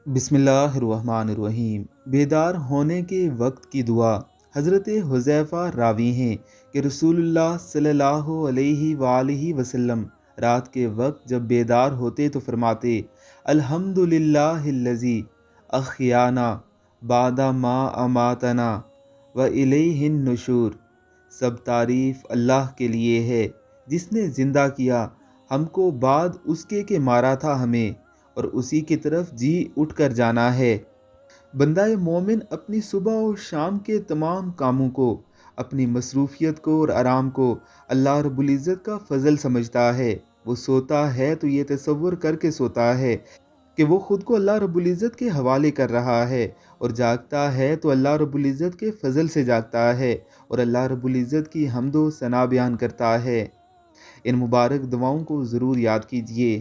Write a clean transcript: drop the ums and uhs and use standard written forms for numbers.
بسم اللہ الرحمن الرحیم۔ بیدار ہونے کے وقت کی دعا۔ حضرت حذیفہ راوی ہیں کہ رسول اللہ صلی اللہ علیہ وآلہ وسلم رات کے وقت جب بیدار ہوتے تو فرماتے: الحمد للہ الذی احیانا بعد ما اماتنا والیہ النشور۔ سب تعریف اللہ کے لیے ہے جس نے زندہ کیا ہم کو بعد اس کے کہ مارا تھا ہمیں، اور اسی کی طرف جی اٹھ کر جانا ہے۔ بندہ مومن اپنی صبح و شام کے تمام کاموں کو، اپنی مصروفیت کو اور آرام کو اللہ رب العزت کا فضل سمجھتا ہے۔ وہ سوتا ہے تو یہ تصور کر کے سوتا ہے کہ وہ خود کو اللہ رب العزت کے حوالے کر رہا ہے، اور جاگتا ہے تو اللہ رب العزت کے فضل سے جاگتا ہے اور اللہ رب العزت کی حمد و ثنا بیان کرتا ہے۔ ان مبارک دعاؤں کو ضرور یاد کیجیے۔